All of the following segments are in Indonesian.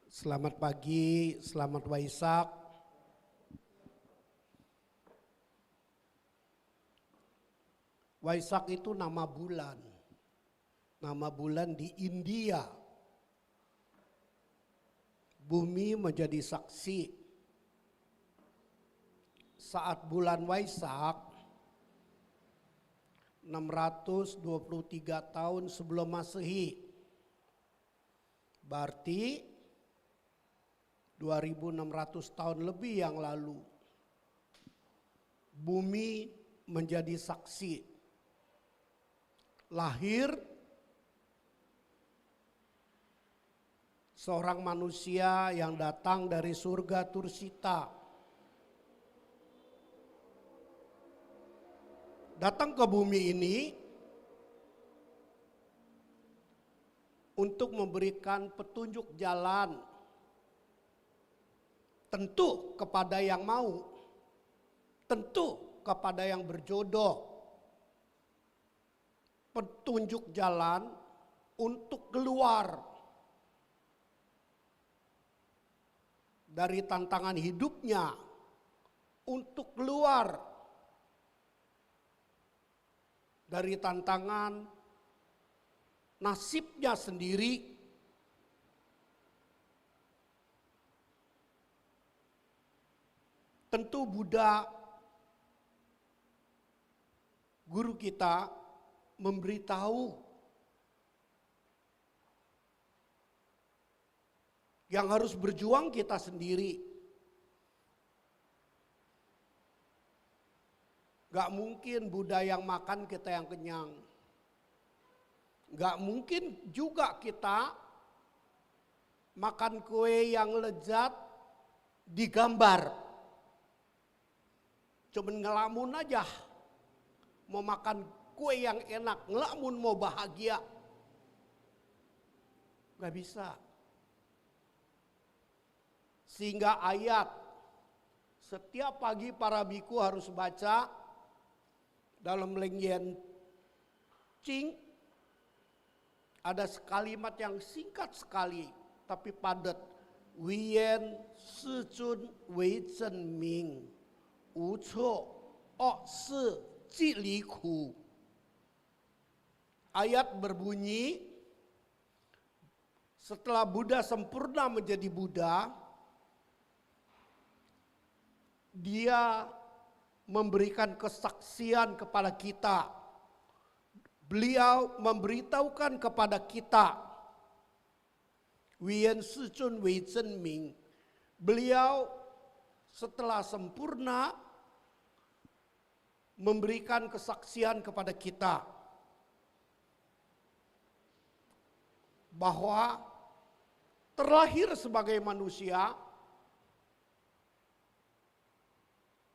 Selamat pagi, selamat Waisak. Waisak itu nama bulan. Nama bulan di India. Bumi menjadi saksi. Saat bulan Waisak, 623 tahun sebelum Masehi. Berarti 2600 tahun lebih yang lalu. Bumi menjadi saksi. Lahir seorang manusia yang datang dari surga Tursita. Datang ke bumi ini untuk memberikan petunjuk jalan, tentu kepada yang mau, tentu kepada yang berjodoh. Petunjuk jalan untuk keluar dari tantangan hidupnya, untuk keluar dari tantangan nasibnya sendiri. Tentu Buddha, guru kita, memberitahu yang harus berjuang kita sendiri. Gak mungkin Buddha yang makan kita yang kenyang. Gak mungkin juga kita makan kue yang lezat digambar. Cuman ngelamun aja. Mau makan kue yang enak, ngelamun mau bahagia. Gak bisa. Sehingga ayat setiap pagi para biku harus baca dalam Lengyan Ching. Ada kalimat yang singkat sekali tapi padat. Wiyen Sicun Wei Zhen Ming Wu Cuo O Si Ji Li Ku. Ayat berbunyi, setelah Buddha sempurna menjadi Buddha, dia memberikan kesaksian kepada kita. Beliau memberitahukan kepada kita, Wiyen Sicun Wei Zhen Ming, beliau setelah sempurna memberikan kesaksian kepada kita bahwa terlahir sebagai manusia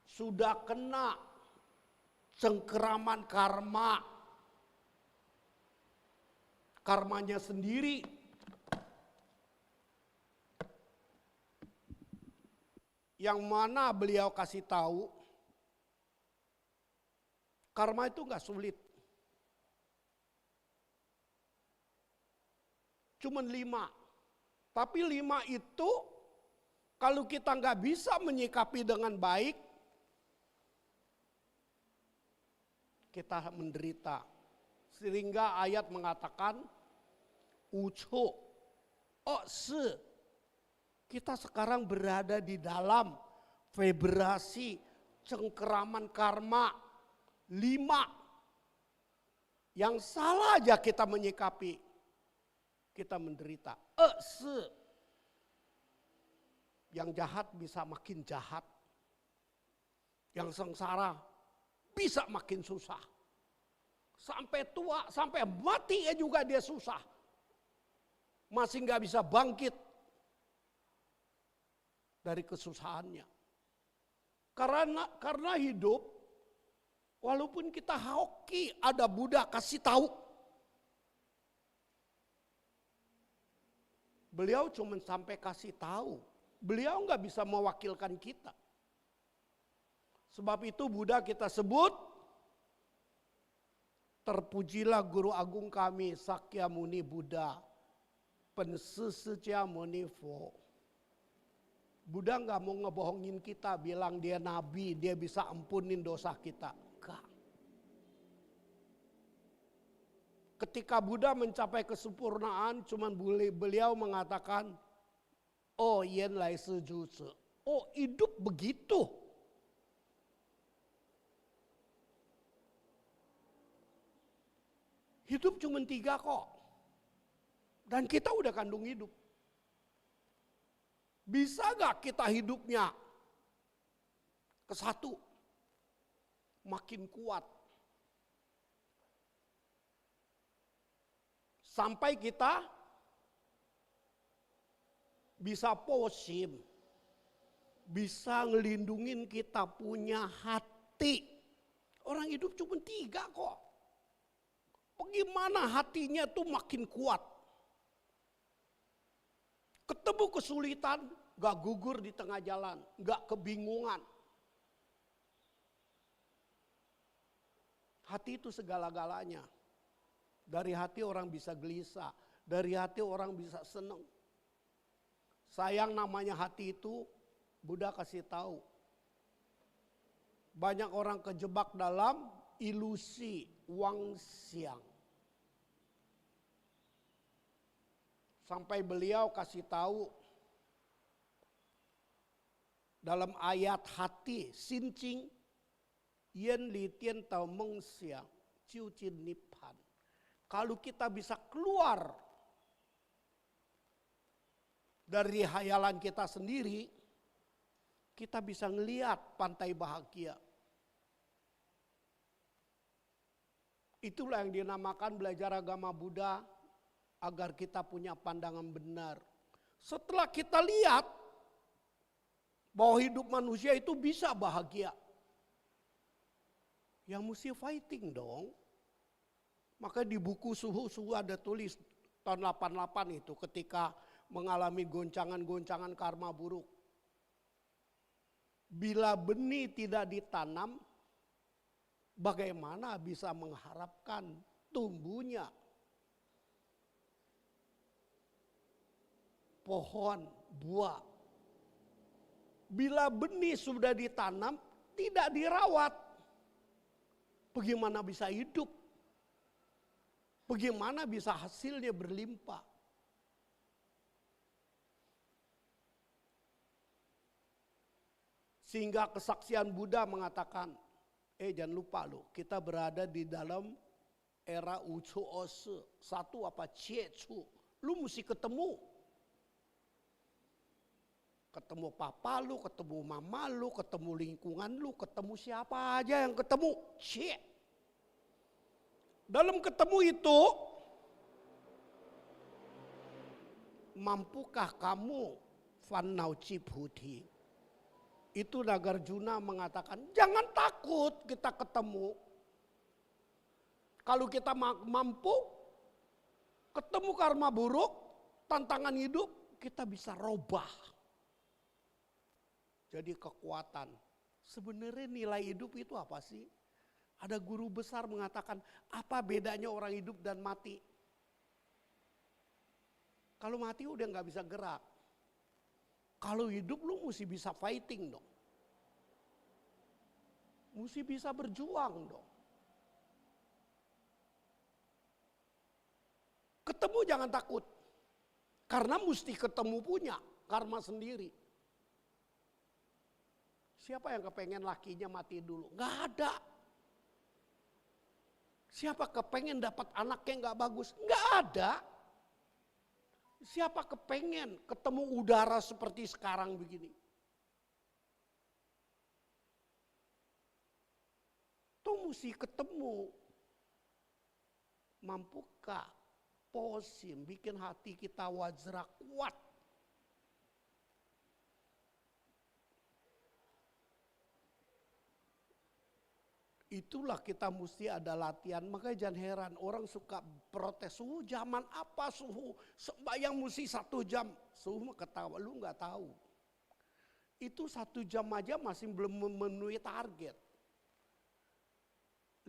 sudah kena cengkeraman karma. Karmanya sendiri. Yang mana beliau kasih tahu, karma itu gak sulit. Cuman 5. Tapi 5 itu kalau kita gak bisa menyikapi dengan baik, kita menderita. Sehingga ayat mengatakan, Uco, Si. Kita sekarang berada di dalam vibrasi cengkeraman karma 5. Yang salah aja kita menyikapi, kita menderita. Si. Yang jahat bisa makin jahat. Yang sengsara bisa makin susah. Sampai tua, sampai mati juga dia susah. Masih gak bisa bangkit dari kesusahannya. Karena hidup, walaupun kita hoki ada Buddha kasih tahu. Beliau cuma sampai kasih tahu. Beliau gak bisa mewakilkan kita. Sebab itu Buddha kita sebut, terpujilah guru agung kami Sakyamuni Buddha. pensisicia monifo. Buddha nggak mau ngebohongin kita, bilang dia nabi, dia bisa ampunin dosa kita. Enggak. Ketika Buddha mencapai kesempurnaan, cuman beliau mengatakan, oh yen lai sejuse. Oh hidup begitu. Hidup cuma 3 kok. Dan kita udah kandung hidup. Bisa gak kita hidupnya ke 1? Makin kuat. Sampai kita bisa posim. Bisa ngelindungin kita punya hati. Orang hidup cuma 3 kok. Bagaimana hatinya tuh makin kuat. Ketemu kesulitan, gak gugur di tengah jalan, gak kebingungan. Hati itu segala-galanya. Dari hati orang bisa gelisah, dari hati orang bisa senang. Sayang namanya hati itu, Buddha kasih tahu. Banyak orang kejebak dalam ilusi wang siang. Sampai beliau kasih tahu dalam ayat hati sincing yen li tian tau meng siang ciu cin nipan. Kalau kita bisa keluar dari hayalan kita sendiri, kita bisa ngelihat pantai bahagia. Itulah yang dinamakan belajar agama Buddha agar kita punya pandangan benar. Setelah kita lihat bahwa hidup manusia itu bisa bahagia, yang mesti fighting dong. Maka di buku Suhu ada tulis tahun 88 itu ketika mengalami goncangan-goncangan karma buruk. Bila benih tidak ditanam, bagaimana bisa mengharapkan tumbuhnya pohon buah? Bila benih sudah ditanam, tidak dirawat, bagaimana bisa hidup? Bagaimana bisa hasilnya berlimpah? Sehingga kesaksian Buddha mengatakan, jangan lupa loh, kita berada di dalam era Uchu Ose, 1 apa Ciecu, lu mesti ketemu. Ketemu papa lu, ketemu mama lu, ketemu lingkungan lu, ketemu siapa aja yang ketemu. Cie. Dalam ketemu itu, mampukah kamu Fannau Ciphuti? Itu Nagarjuna mengatakan, jangan takut kita ketemu. Kalau kita mampu, ketemu karma buruk, tantangan hidup, kita bisa robah. Jadi kekuatan. Sebenarnya nilai hidup itu apa sih? Ada guru besar mengatakan, apa bedanya orang hidup dan mati? Kalau mati udah gak bisa gerak. Kalau hidup lu mesti bisa fighting dong. Mesti bisa berjuang dong. Ketemu jangan takut. Karena mesti ketemu punya karma sendiri. Siapa yang kepengen lakinya mati dulu? Gak ada. Siapa kepengen dapat anak yang gak bagus? Gak ada. Siapa kepengen ketemu udara seperti sekarang begini? Itu mesti ketemu. Mampukah posim bikin hati kita wajra kuat? Itulah kita mesti ada latihan. Makanya jangan heran orang suka protes, suhu zaman apa suhu? Sembayang mesti 1 jam. Suhu ketawa, lu gak tahu. Itu 1 jam aja masih belum memenuhi target.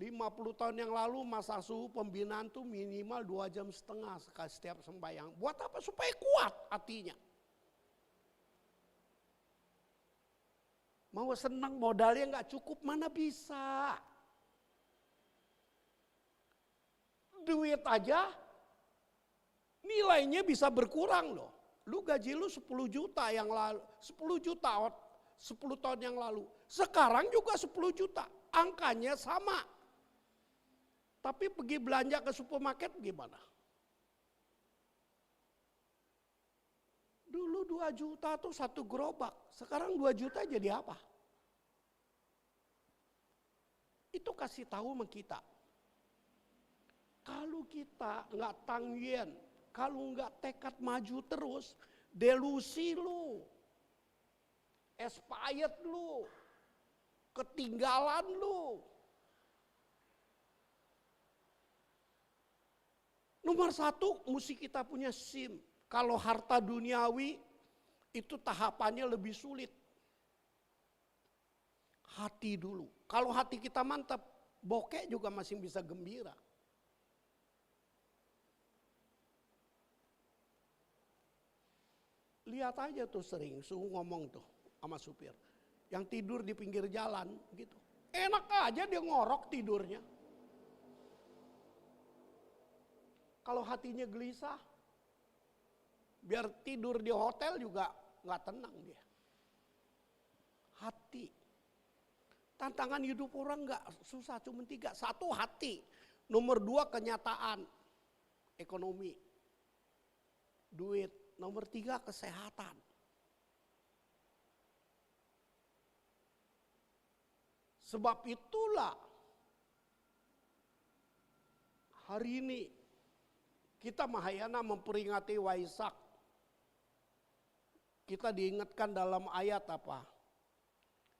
50 tahun yang lalu masa suhu pembinaan tuh minimal 2,5 jam setiap sembahyang. Buat apa? Supaya kuat hatinya. Mau senang modalnya nggak cukup, mana bisa. Duit aja nilainya bisa berkurang loh. Lu gaji lu 10 juta yang lalu, 10 juta 10 tahun yang lalu. Sekarang juga 10 juta, angkanya sama. Tapi pergi belanja ke supermarket gimana? Dulu 2 juta tuh 1 gerobak, sekarang 2 juta jadi apa? Itu kasih tahu sama kita. Kalau kita nggak tanggian, kalau nggak tekad maju terus, delusi lu, expired lu, ketinggalan lu. Nomor 1, mesti kita punya SIM. Kalau harta duniawi itu tahapannya lebih sulit. Hati dulu. Kalau hati kita mantap, bokeh juga masih bisa gembira. Lihat aja tuh sering, ngomong tuh sama supir. Yang tidur di pinggir jalan gitu. Enak aja dia ngorok tidurnya. Kalau hatinya gelisah, biar tidur di hotel juga nggak tenang dia. Hati. Tantangan hidup orang nggak susah, cuma 3. 1 hati. Nomor 2 kenyataan, ekonomi, duit. Nomor 3 kesehatan. Sebab itulah hari ini kita Mahayana memperingati Waisak. Kita diingatkan dalam ayat apa?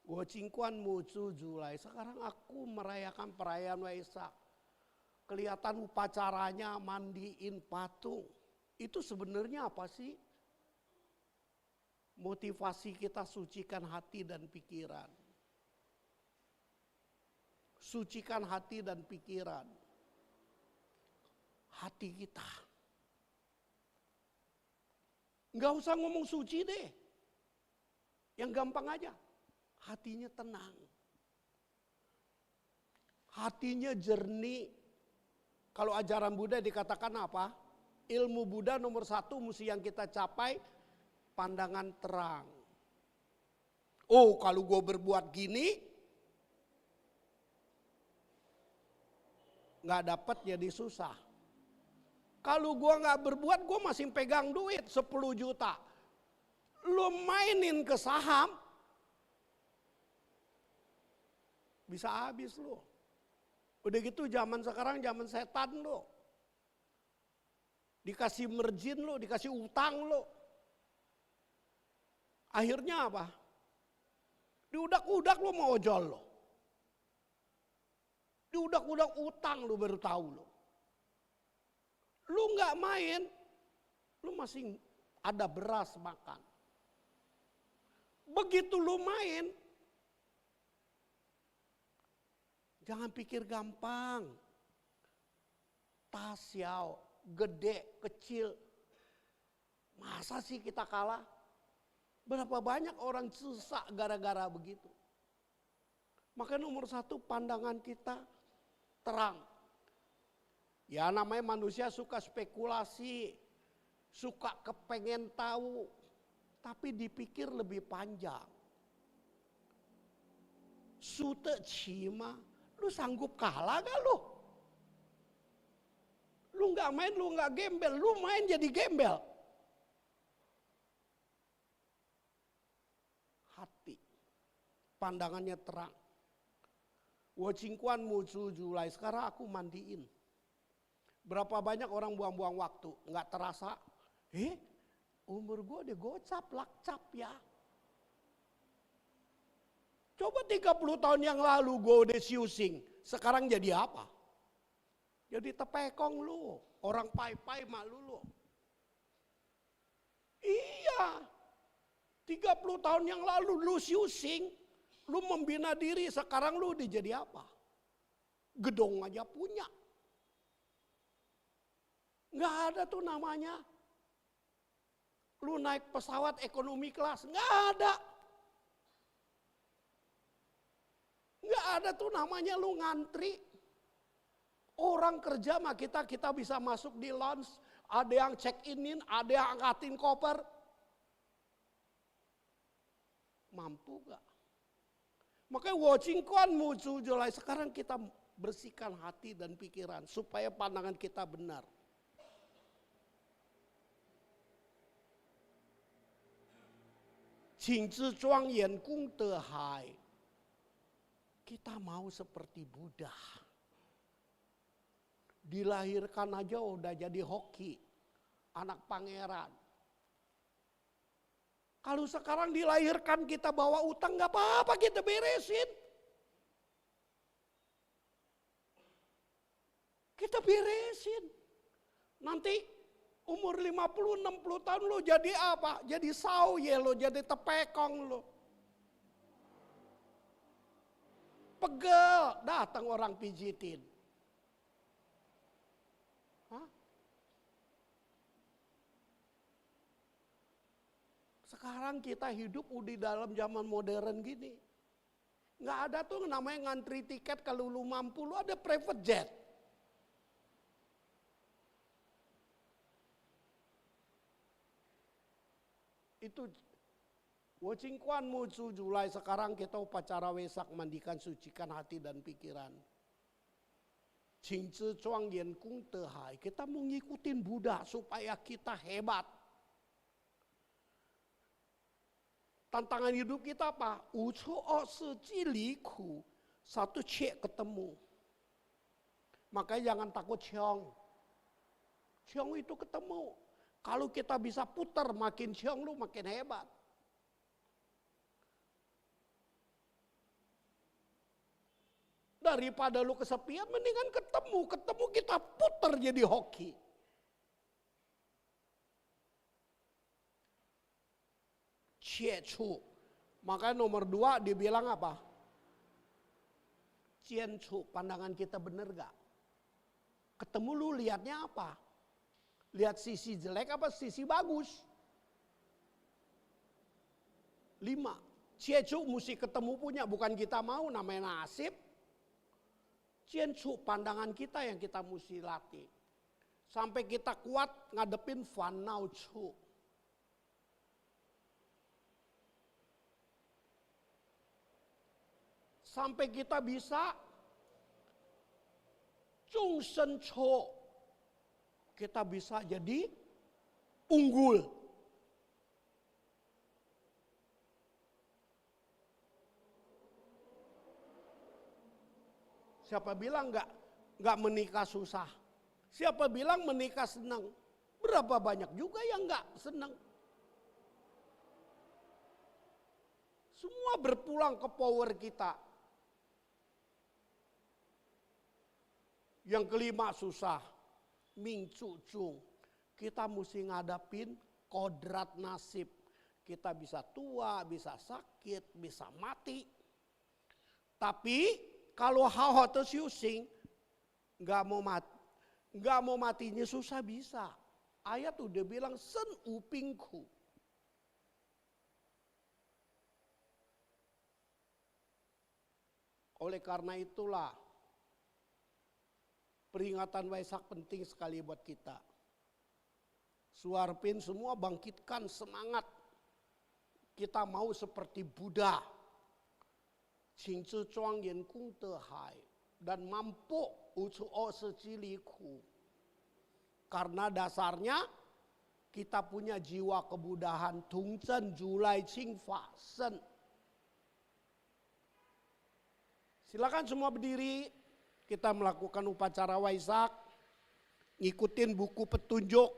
Wacingkuan mucu Julai. Sekarang aku merayakan perayaan Waisak. Kelihatan upacaranya mandiin patung. Itu sebenarnya apa sih? Motivasi kita sucikan hati dan pikiran. Sucikan hati dan pikiran. Hati kita. Nggak usah ngomong suci deh. Yang gampang aja. Hatinya tenang. Hatinya jernih. Kalau ajaran Buddha dikatakan apa? Ilmu Buddha nomor 1 mesti yang kita capai pandangan terang. Oh, kalau gue berbuat gini nggak dapat jadi susah. Kalau gue nggak berbuat, gue masih pegang duit 10 juta. Lu mainin ke saham, bisa habis lu. Udah gitu zaman sekarang zaman setan lu. Dikasih merjin lo, dikasih utang lo. Akhirnya apa? Diudak-udak lo mau ojol lo. Diudak-udak utang lo baru tahu lo. Lo nggak main, lo masih ada beras makan. Begitu lo main, jangan pikir gampang. Tasyau. Gede, kecil. Masa sih kita kalah? Berapa banyak orang susah gara-gara begitu. Maka nomor 1 pandangan kita terang. Ya namanya manusia suka spekulasi. Suka kepengen tahu. Tapi dipikir lebih panjang. Sute cima, lu sanggup kalah gak lu? Lu nggak main, lu nggak gembel, lu main jadi gembel. Hati, pandangannya terang. Wacingkuan mucu Julai, sekarang aku mandiin. Berapa banyak orang buang-buang waktu, nggak terasa. Umur gue udah gocap, lakcap ya. Coba 30 tahun yang lalu gue udah siusing, sekarang jadi apa? Jadi tepekong lu, orang pai-pai malu lu. Iya, 30 tahun yang lalu lu siusing, lu membina diri, sekarang lu udah jadi apa? gedung aja punya. Nggak ada tuh namanya. Lu naik pesawat ekonomi kelas, nggak ada. Nggak ada tuh namanya lu ngantri. Orang kerja mah kita bisa masuk di lounge, ada yang check-in, ada yang angkatin koper. Mampu gak? Makanya watching kuan muncul julai. Sekarang kita bersihkan hati dan pikiran supaya pandangan kita benar. Qing zhi zhuang yan gong de hai. Kita mau seperti Buddha. Dilahirkan aja udah jadi hoki. Anak pangeran. Kalau sekarang dilahirkan kita bawa utang gak apa-apa, kita beresin. Kita beresin. Nanti umur 50-60 tahun lo jadi apa? Jadi sauye lo, jadi tepekong lo. Pegel, datang orang pijitin. Hah? Sekarang kita hidup di dalam zaman modern gini. Nggak ada tuh namanya ngantri tiket kalau lu mampu, lu ada private jet. Itu watching kuan muncul Julai, sekarang kita upacara Wesak mandikan sucikan hati dan pikiran. Qing zhi zhuang yan gong de hai. Kita mau ngikutin Buddha supaya kita hebat. Tantangan hidup kita apa? Wu cu o shi ji li ku. Satu cek ketemu. Makanya jangan takut ciong. Ciong itu ketemu. Kalau kita bisa putar makin ciong lu makin hebat. Daripada lu kesepian mendingan ketemu. Ketemu kita putar jadi hoki. Ciecu. Maka nomor 2 dibilang apa? Ciencu, pandangan kita bener gak? Ketemu lu lihatnya apa? Lihat sisi jelek apa sisi bagus? 5. Ciecu mesti ketemu punya, bukan kita mau, namanya nasib. Ciencu, pandangan kita yang kita mesti latih. Sampai kita kuat ngadepin fanau cu. Sampai kita bisa Zhong Shen Cho. Kita bisa jadi unggul. Siapa bilang nggak menikah susah? Siapa bilang menikah senang? Berapa banyak juga yang nggak senang? Semua berpulang ke power kita. Yang kelima susah, Ming Cu Chung. Kita mesti ngadapin kodrat nasib. Kita bisa tua, bisa sakit, bisa mati. Tapi kalau hao terus using, nggak mau matinya susah bisa. Ayat udah bilang sen upingku. Oleh karena itulah peringatan Waisak penting sekali buat kita. Suarpin semua bangkitkan semangat. Kita mau seperti Buddha. Qing zhi zhuang yan gong de hai. Dan mampu wu cu o shi ji li ku. Karena dasarnya kita punya jiwa kebudahan. Tung zhen julai qing fa sen. Silakan semua berdiri. Kita melakukan upacara Waisak. Ngikutin buku petunjuk.